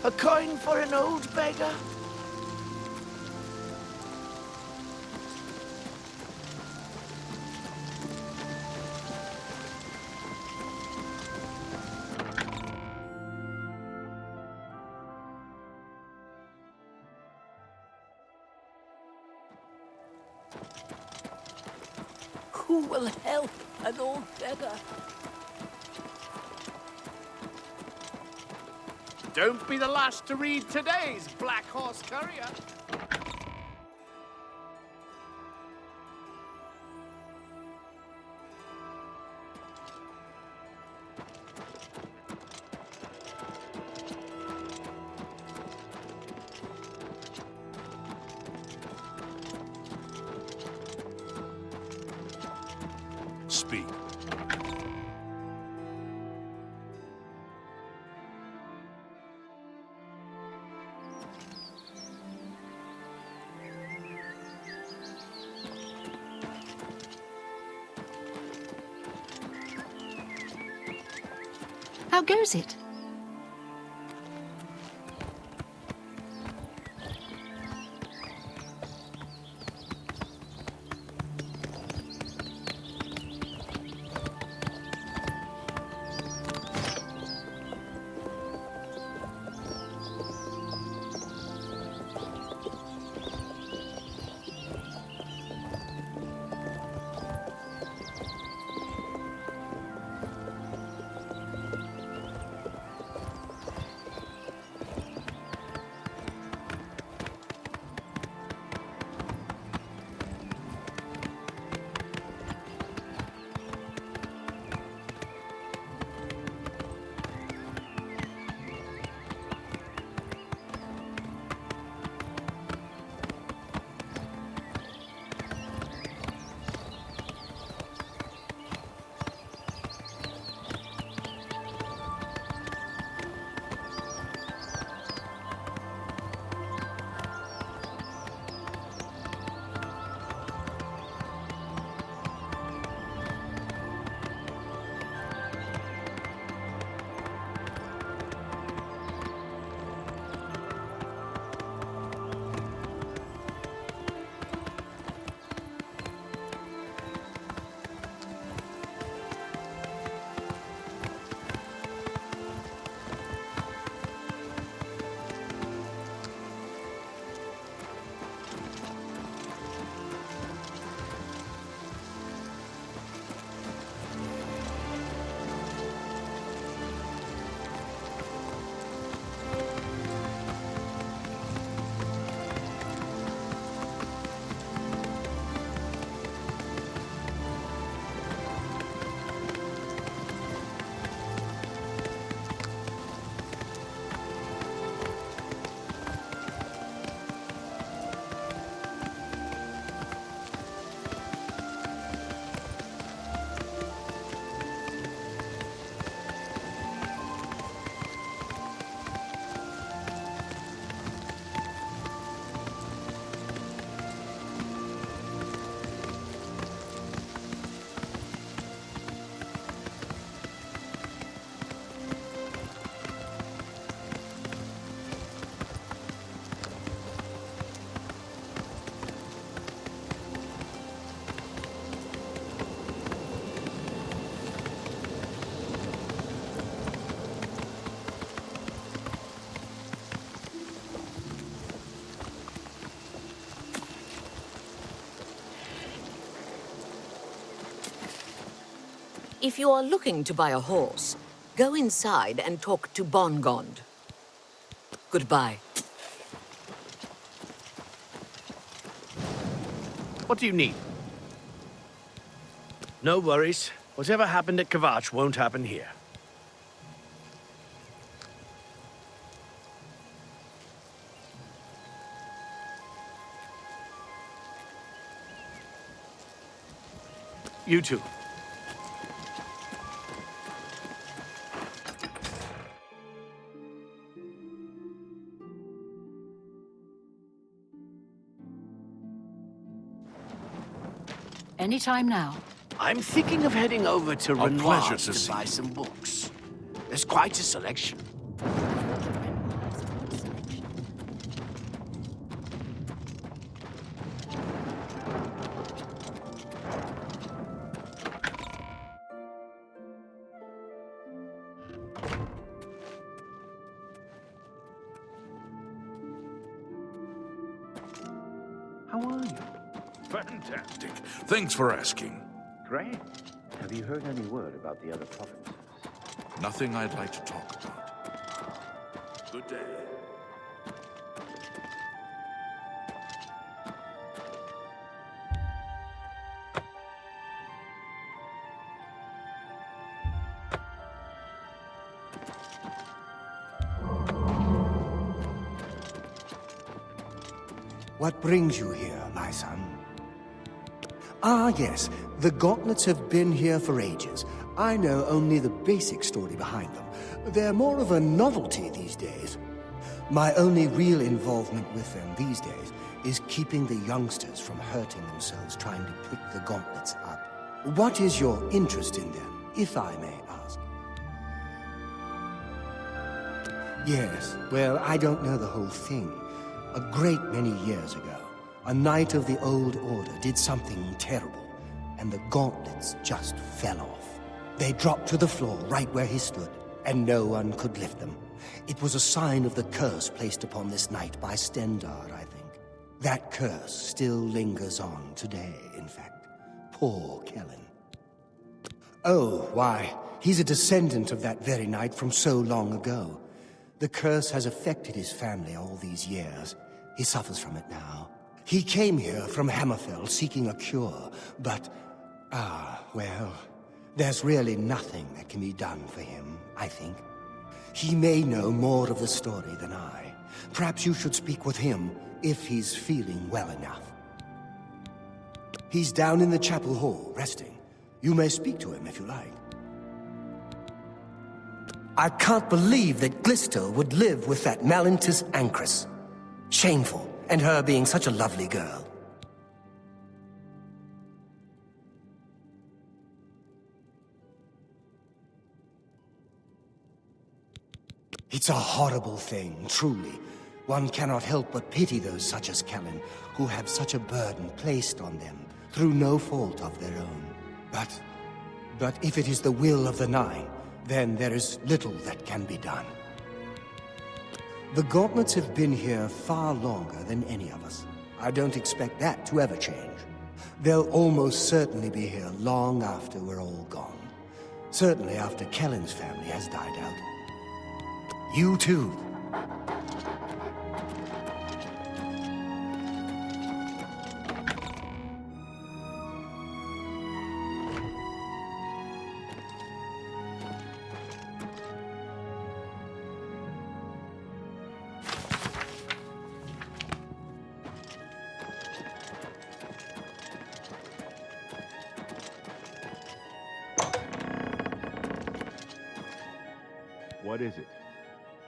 A coin for an old beggar? Who will help an old beggar? Don't be the last to read today's Black Horse Courier. Speak. How goes it? If you are looking to buy a horse, go inside and talk to Bongond. Goodbye. What do you need? No worries. Whatever happened at Kvatch won't happen here. You too. Anytime now. I'm thinking of heading over to A Renoir pleasure to to see buy you. some books. There's quite a selection. How are you? Fantastic. Thanks for asking. Great. Have you heard any word about the other provinces? Nothing I'd like to talk about. Good day. What brings you here, my son? Ah, yes. The gauntlets have been here for ages. I know only the basic story behind them. They're more of a novelty these days. My only real involvement with them these days is keeping the youngsters from hurting themselves trying to pick the gauntlets up. What is your interest in them, if I may ask? Yes, well, I don't know the whole thing. A great many years ago, a knight of the Old Order did something terrible, and the gauntlets just fell off. They dropped to the floor right where he stood, and no one could lift them. It was a sign of the curse placed upon this knight by Stendar, I think. That curse still lingers on today, in fact. Poor Kellen. Oh, why, he's a descendant of that very knight from so long ago. The curse has affected his family all these years. He suffers from it now. He came here from Hammerfell seeking a cure, but... well... there's really nothing that can be done for him, I think. He may know more of the story than I. Perhaps you should speak with him, if he's feeling well enough. He's down in the chapel hall, resting. You may speak to him if you like. I can't believe that Glistel would live with that Malintis Ancrus. Shameful, and her being such a lovely girl. It's a horrible thing, truly. One cannot help but pity those such as Kellen, who have such a burden placed on them, through no fault of their own. But if it is the will of the Nine, then there is little that can be done. The gauntlets have been here far longer than any of us. I don't expect that to ever change. They'll almost certainly be here long after we're all gone. Certainly after Kellen's family has died out. You too. What is it?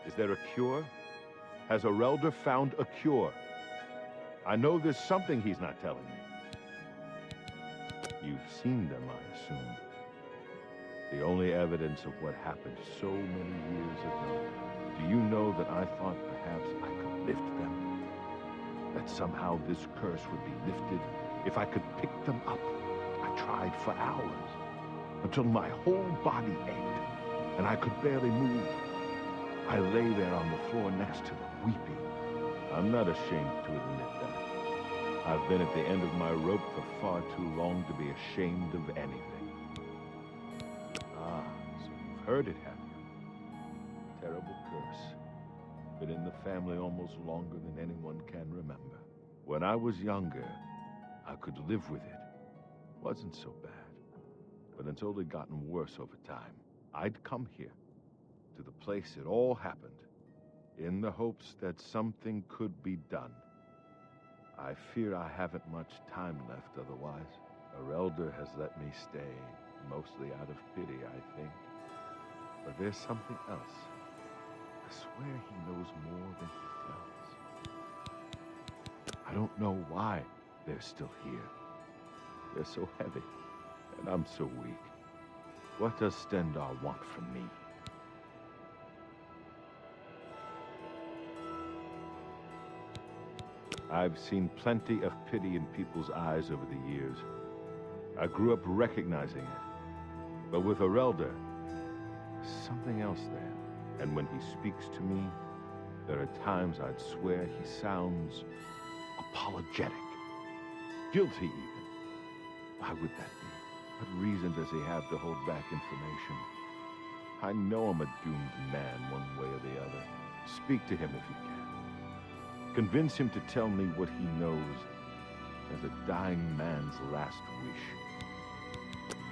Is there a cure? Has Arelder found a cure? I know there's something he's not telling me. You've seen them, I assume. The only evidence of what happened so many years ago. Do you know that I thought perhaps I could lift them? That somehow this curse would be lifted if I could pick them up? I tried for hours, until my whole body ached, and I could barely move. I lay there on the floor next to them, weeping. I'm not ashamed to admit that. I've been at the end of my rope for far too long to be ashamed of anything. Ah, so you've heard it, have you? Terrible curse. Been in the family almost longer than anyone can remember. When I was younger, I could live with it. Wasn't so bad. But it's only gotten worse over time. I'd come here, to the place it all happened, in the hopes that something could be done. I fear I haven't much time left otherwise. Arelder has let me stay, mostly out of pity, I think. But there's something else. I swear he knows more than he tells. I don't know why they're still here. They're so heavy, and I'm so weak. What does Stendar want from me? I've seen plenty of pity in people's eyes over the years. I grew up recognizing it. But with Arelder, there's something else there. And when he speaks to me, there are times I'd swear he sounds apologetic. Guilty, even. Why would that be? What reason does he have to hold back information? I know I'm a doomed man one way or the other. Speak to him if you can. Convince him to tell me what he knows as a dying man's last wish.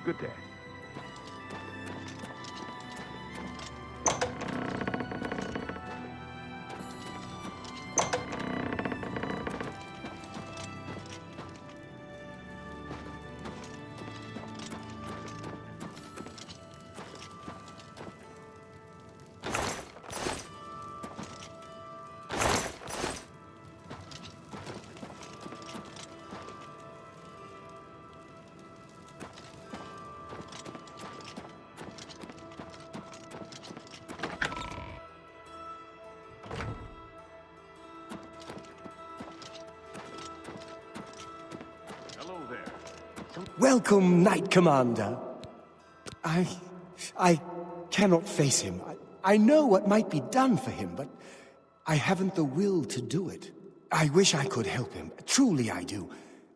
Good day. Welcome, Knight Commander. I cannot face him. I know what might be done for him, but I haven't the will to do it. I wish I could help him. Truly I do.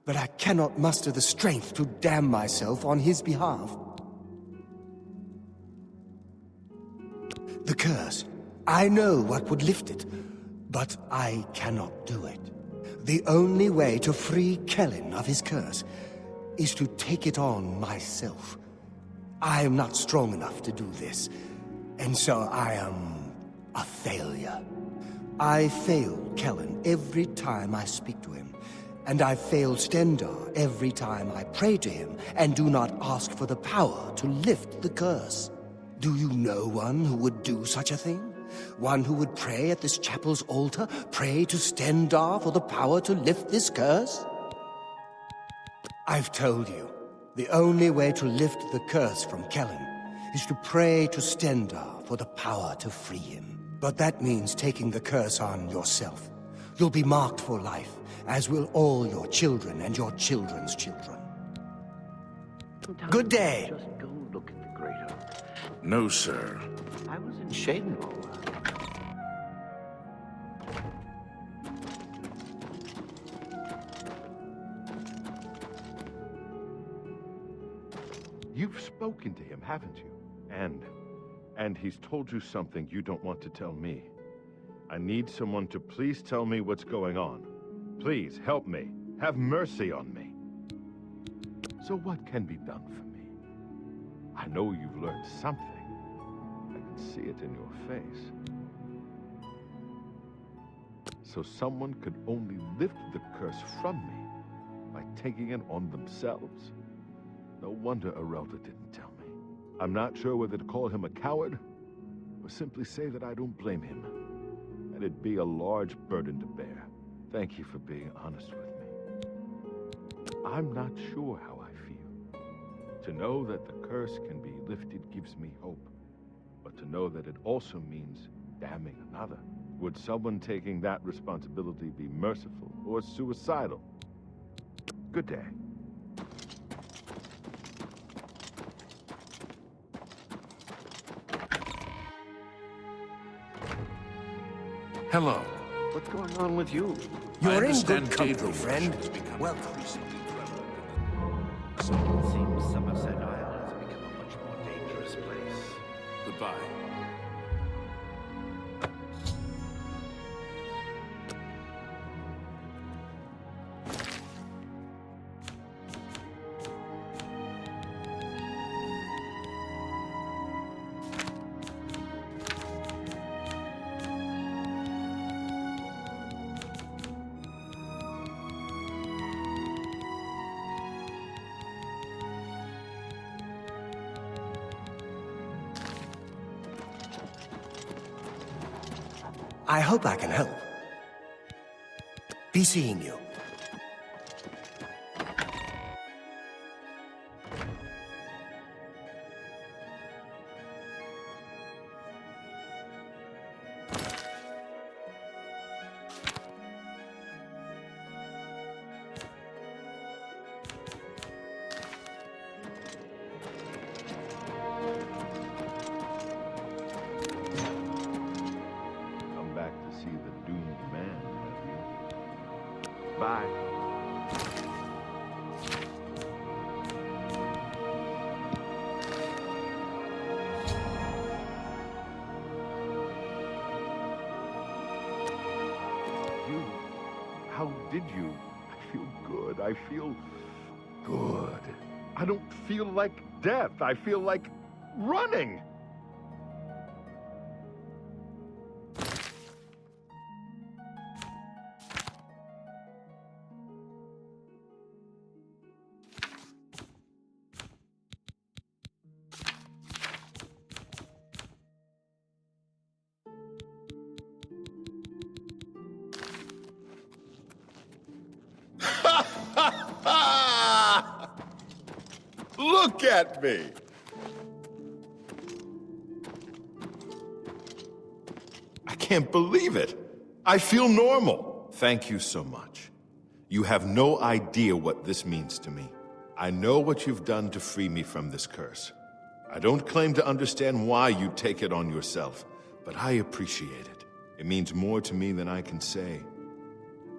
But I cannot muster the strength to damn myself on his behalf. The curse. I know what would lift it, but I cannot do it. The only way to free Kellen of his curse is to take it on myself. I am not strong enough to do this, and so I am a failure. I fail Kellen every time I speak to him, and I fail Stendar every time I pray to him and do not ask for the power to lift the curse. Do you know one who would do such a thing? One who would pray at this chapel's altar, pray to Stendar for the power to lift this curse? I've told you, the only way to lift the curse from Kellen is to pray to Stendar for the power to free him. But that means taking the curse on yourself. You'll be marked for life, as will all your children and your children's children. Good day. Just go look at the Great Oak. No, sir. I was in Shadenhall. You've spoken to him, haven't you? And he's told you something you don't want to tell me. I need someone to please tell me what's going on. Please, help me. Have mercy on me. So what can be done for me? I know you've learned something. I can see it in your face. So someone could only lift the curse from me by taking it on themselves? No wonder Arelda didn't tell me. I'm not sure whether to call him a coward, or simply say that I don't blame him. And it'd be a large burden to bear. Thank you for being honest with me. I'm not sure how I feel. To know that the curse can be lifted gives me hope. But to know that it also means damning another. Would someone taking that responsibility be merciful or suicidal? Good day. Hello. What's going on with you? I You're in understand good company, Daedra friend. worship has become Welcome. increasingly prevalent. It seems Somerset Isle has become a much more dangerous place. Goodbye. I hope I can help. Be seeing you. To see the doomed man, have you? Bye. How did you? I feel good. I feel good. I don't feel like death. I feel like running. Look at me! I can't believe it. I feel normal. Thank you so much. You have no idea what this means to me. I know what you've done to free me from this curse. I don't claim to understand why you take it on yourself, but I appreciate it. It means more to me than I can say.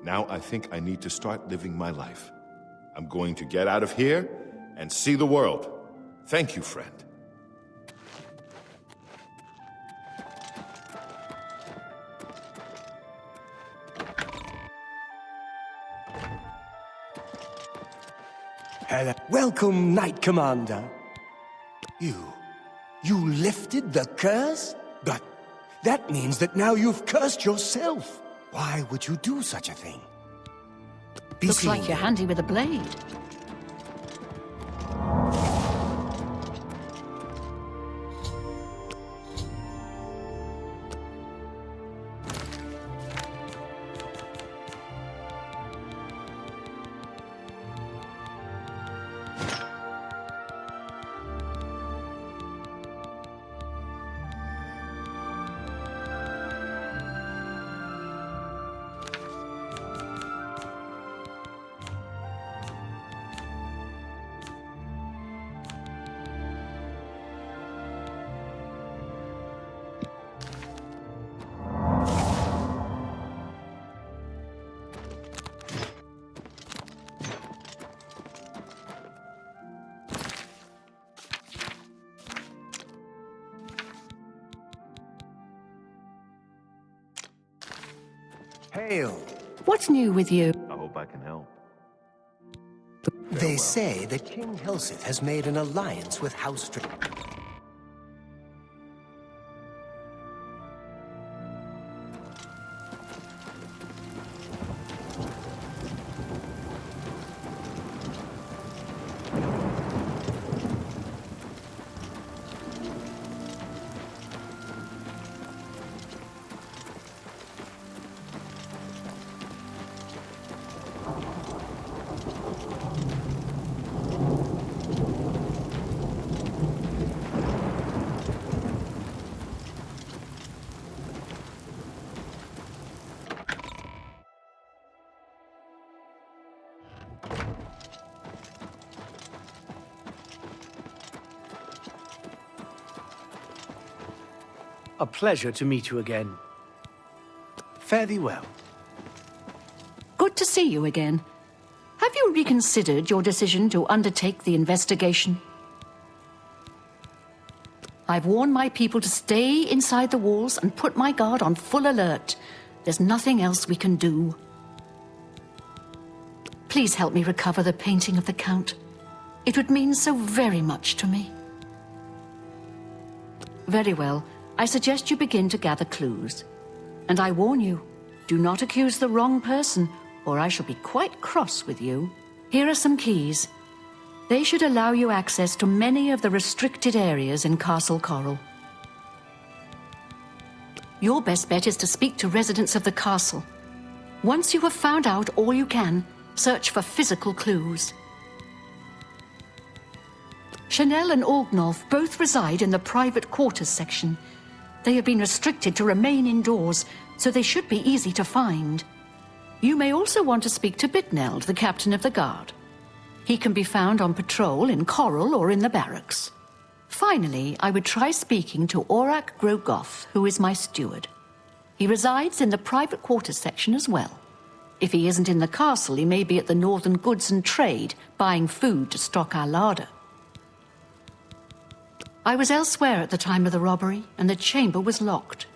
Now I think I need to start living my life. I'm going to get out of here and see the world. Thank you, friend. Hello. Welcome, Knight Commander. You lifted the curse? But that means that now you've cursed yourself. Why would you do such a thing? Looks like you're handy with a blade. Hail. What's new with you? I hope I can help. They say that King Helseth has made an alliance with House A pleasure to meet you again. Fare thee well. Good to see you again. Have you reconsidered your decision to undertake the investigation? I've warned my people to stay inside the walls and put my guard on full alert. There's nothing else we can do. Please help me recover the painting of the Count. It would mean so very much to me. Very well. I suggest you begin to gather clues. And I warn you, do not accuse the wrong person, or I shall be quite cross with you. Here are some keys. They should allow you access to many of the restricted areas in Castle Coral. Your best bet is to speak to residents of the castle. Once you have found out all you can, search for physical clues. Chanel and Orgnolf both reside in the private quarters section. They have been restricted to remain indoors, so they should be easy to find. You may also want to speak to Bitneld, the captain of the guard. He can be found on patrol in Coral or in the barracks. Finally, I would try speaking to Orak Grogoth, who is my steward. He resides in the private quarters section as well. If he isn't in the castle, he may be at the Northern Goods and Trade, buying food to stock our larder. I was elsewhere at the time of the robbery, and the chamber was locked.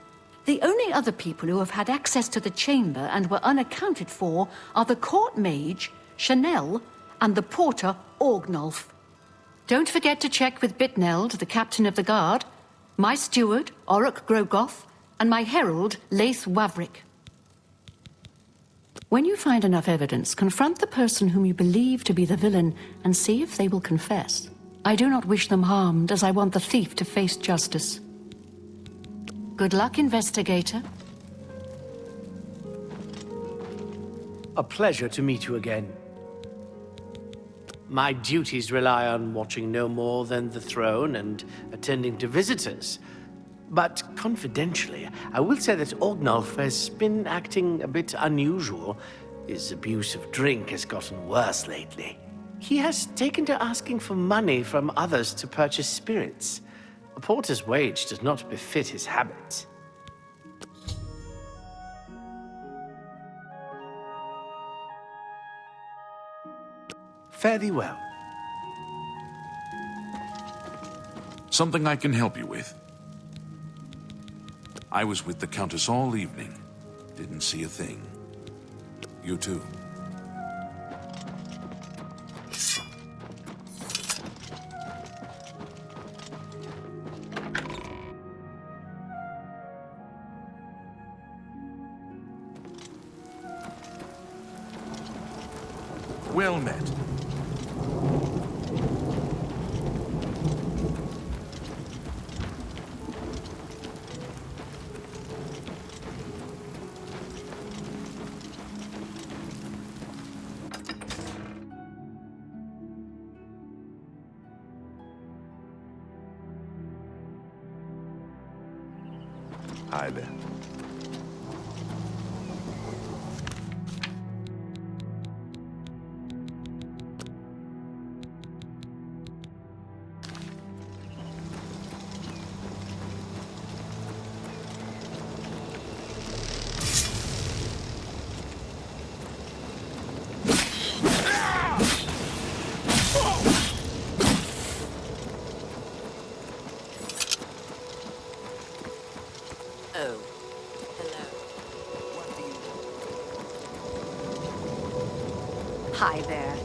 The only other people who have had access to the chamber and were unaccounted for are the court mage, Chanel, and the porter, Orgnolf. Don't forget to check with Bitneld, the captain of the guard, my steward, Oruk Grogoth, and my herald, Laith Wavrik. When you find enough evidence, confront the person whom you believe to be the villain and see if they will confess. I do not wish them harmed, as I want the thief to face justice. Good luck, investigator. A pleasure to meet you again. My duties rely on watching no more than the throne and attending to visitors. But confidentially, I will say that Orgnolf has been acting a bit unusual. His abuse of drink has gotten worse lately. He has taken to asking for money from others to purchase spirits. A porter's wage does not befit his habits. Fare thee well. Something I can help you with. I was with the Countess all evening. Didn't see a thing. You too. Well met. Hi there. Oh, hello. What do you... Hi there.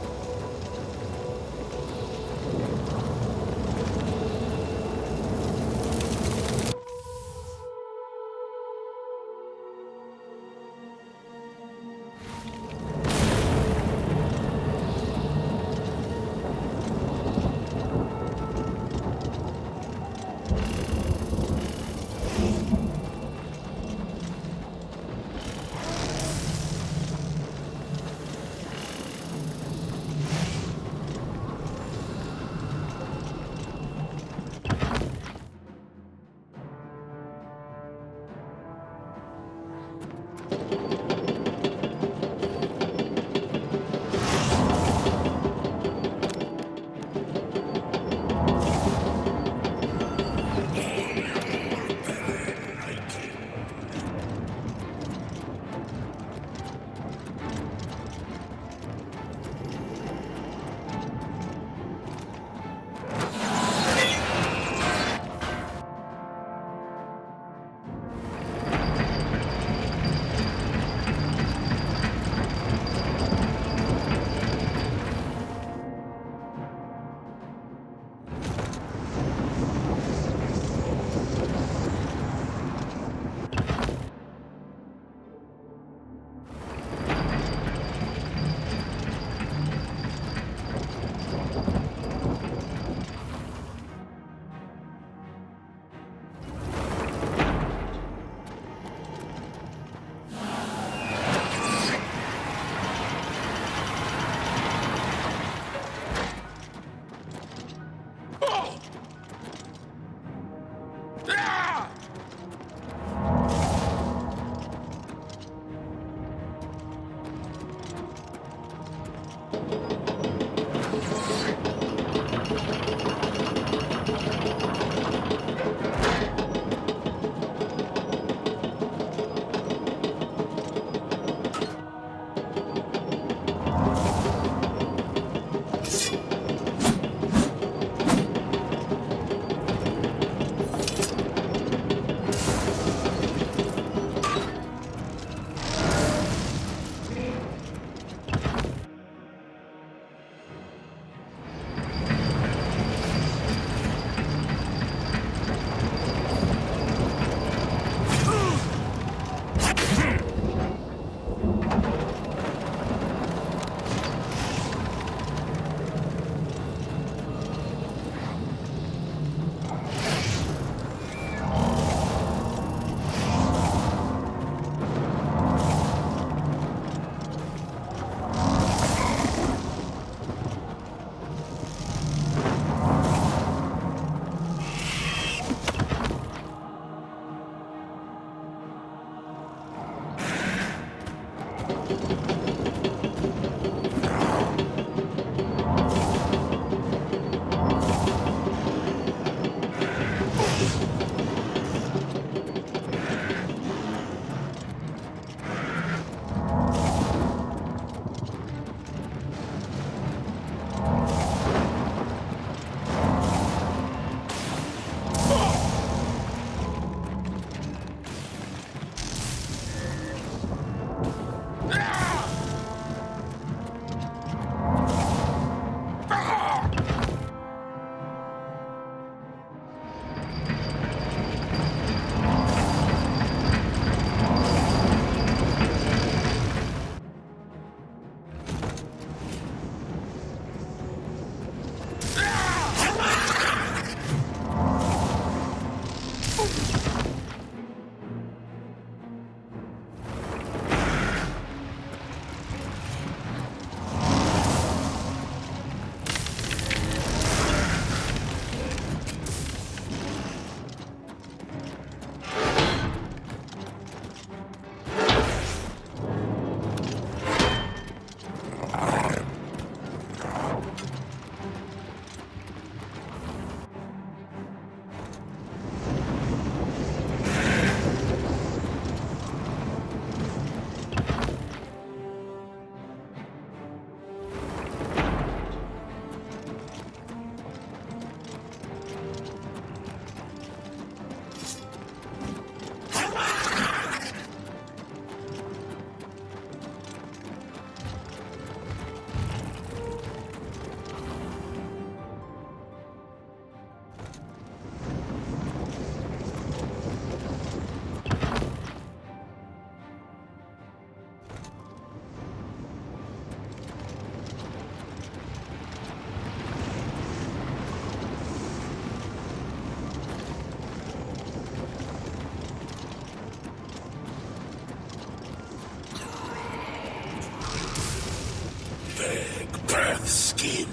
Breath skin.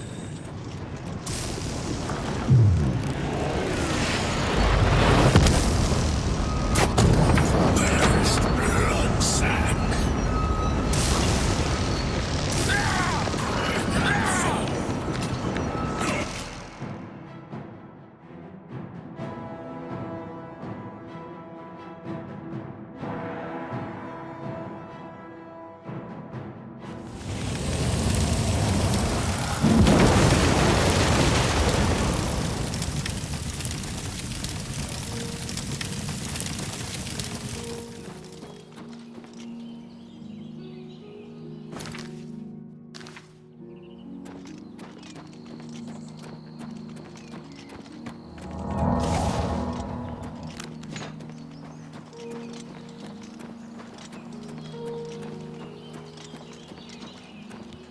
Burst blood sack.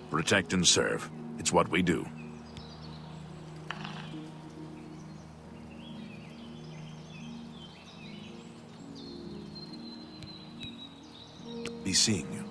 Protect and serve. It's what we do. Be seeing you.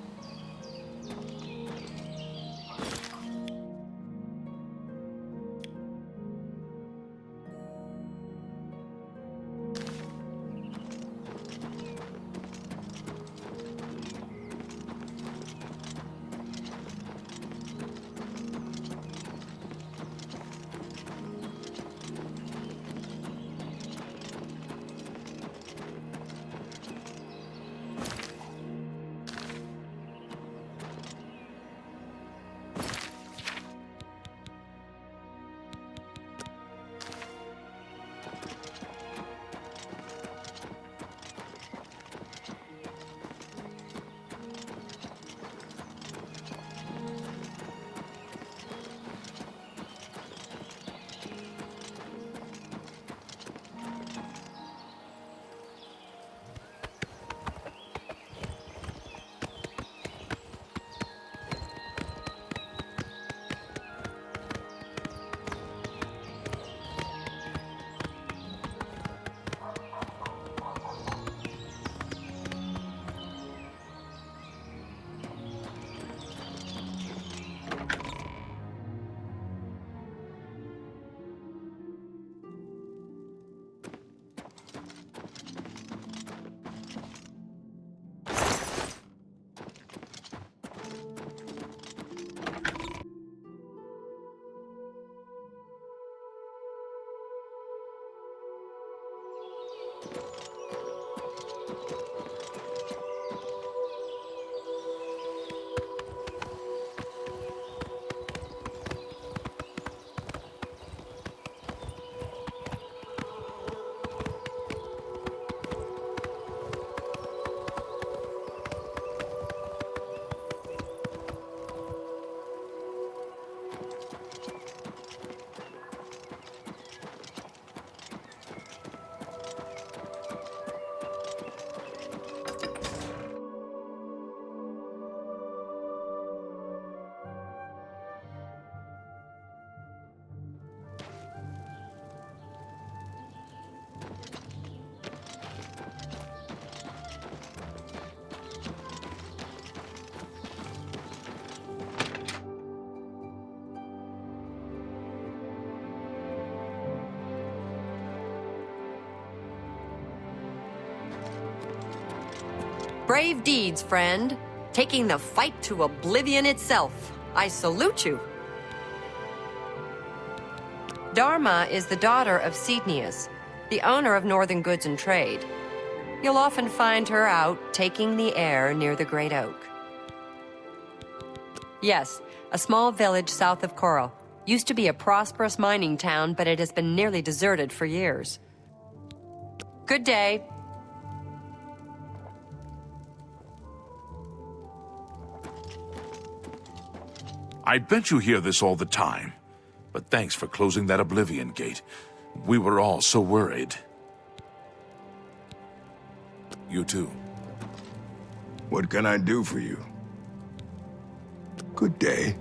Brave deeds, friend. Taking the fight to Oblivion itself. I salute you. Dharma is the daughter of Cednius, the owner of Northern Goods and Trade. You'll often find her out taking the air near the Great Oak. Yes, a small village south of Coral. Used to be a prosperous mining town, but it has been nearly deserted for years. Good day. I bet you hear this all the time. But thanks for closing that Oblivion gate. We were all so worried. You too. What can I do for you? Good day.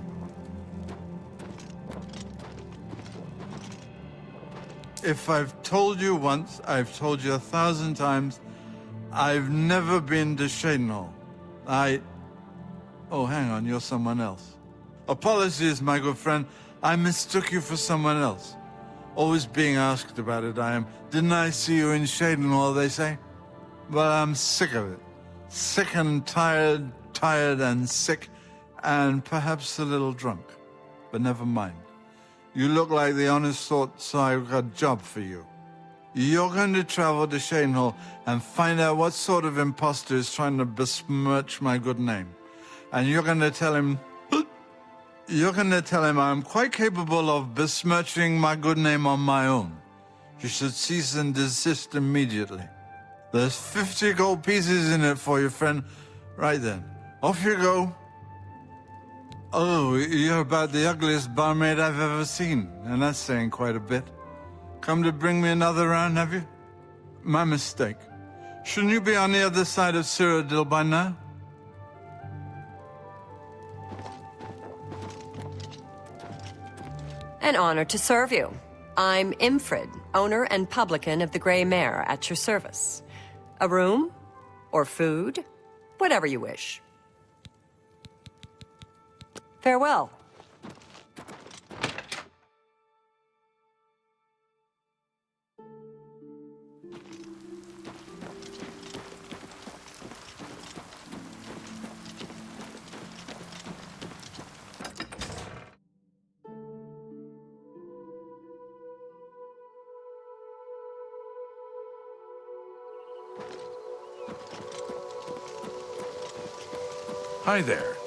If I've told you once, I've told you 1,000 times, I've never been to Shadenhall. Oh, hang on, you're someone else. Apologies, my good friend. I mistook you for someone else. Always being asked about it, I am. Didn't I see you in Shadenhall, they say? Well, I'm sick of it. Sick and tired, tired and sick, and perhaps a little drunk. But never mind. You look like the honest sort, so I've got a job for you. You're going to travel to Shadenhall and find out what sort of imposter is trying to besmirch my good name. And you're going to tell him... You're going to tell him I'm quite capable of besmirching my good name on my own. You should cease and desist immediately. There's 50 gold pieces in it for you, friend. Right then, off you go. Oh, you're about the ugliest barmaid I've ever seen, and that's saying quite a bit. Come to bring me another round, have you? My mistake. Shouldn't you be on the other side of Cyrodiil by now? An honor to serve you. I'm Imfrid, owner and publican of the Grey Mare, at your service. A room? Or food? Whatever you wish. Farewell. Hi there.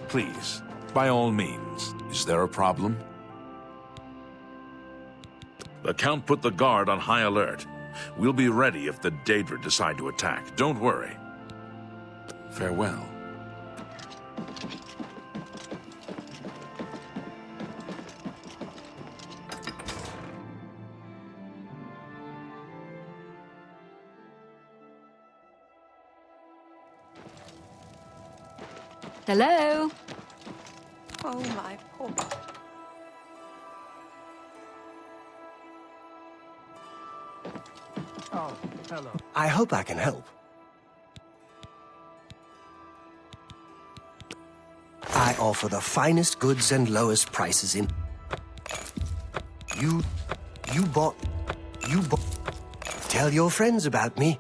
Please, by all means. Is there a problem? The Count put the guard on high alert. We'll be ready if the Daedra decide to attack. Don't worry. Farewell. Hello? Oh, my poor... Oh, hello. I hope I can help. I offer the finest goods and lowest prices in... You bought... Tell your friends about me.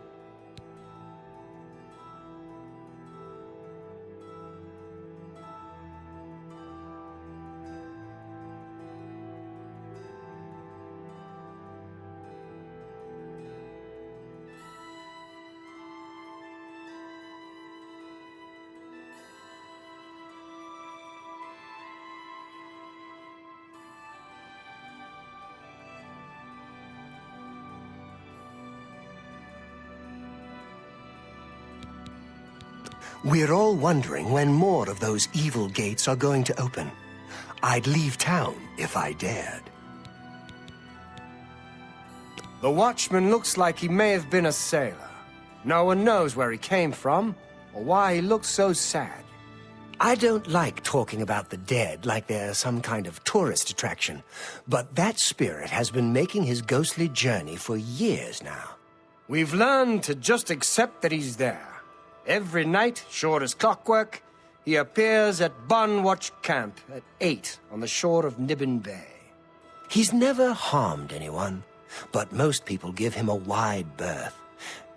We're all wondering when more of those evil gates are going to open. I'd leave town if I dared. The watchman looks like he may have been a sailor. No one knows where he came from, or why he looks so sad. I don't like talking about the dead like they're some kind of tourist attraction, but that spirit has been making his ghostly journey for years now. We've learned to just accept that he's there. Every night, sure as clockwork, he appears at Bunwatch Camp at 8 on the shore of Nibbin Bay. He's never harmed anyone, but most people give him a wide berth.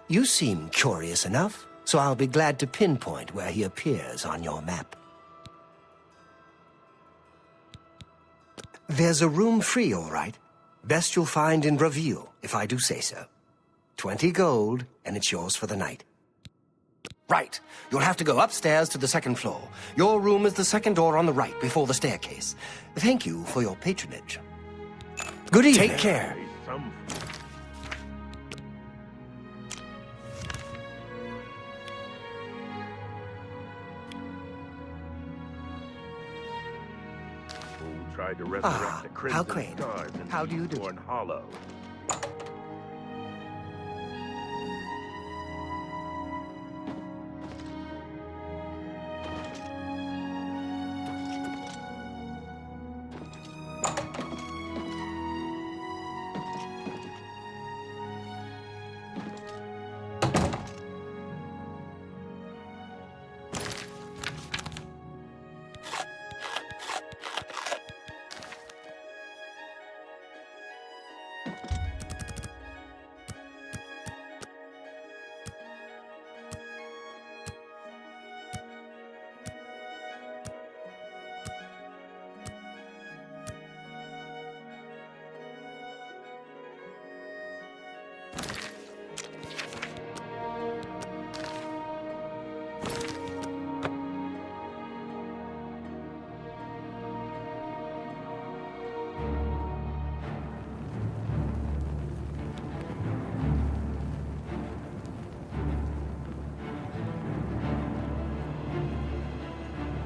You seem curious enough, so I'll be glad to pinpoint where he appears on your map. There's a room free, all right. Best you'll find in Braville, if I do say so. 20 gold, and it's yours for the night. Right. You'll have to go upstairs to the second floor. Your room is the second door on the right, before the staircase. Thank you for your patronage. Good evening. Take care. Who tried to resurrect the how Crimson quaint. Scars in How do you do? Thorn Hollow.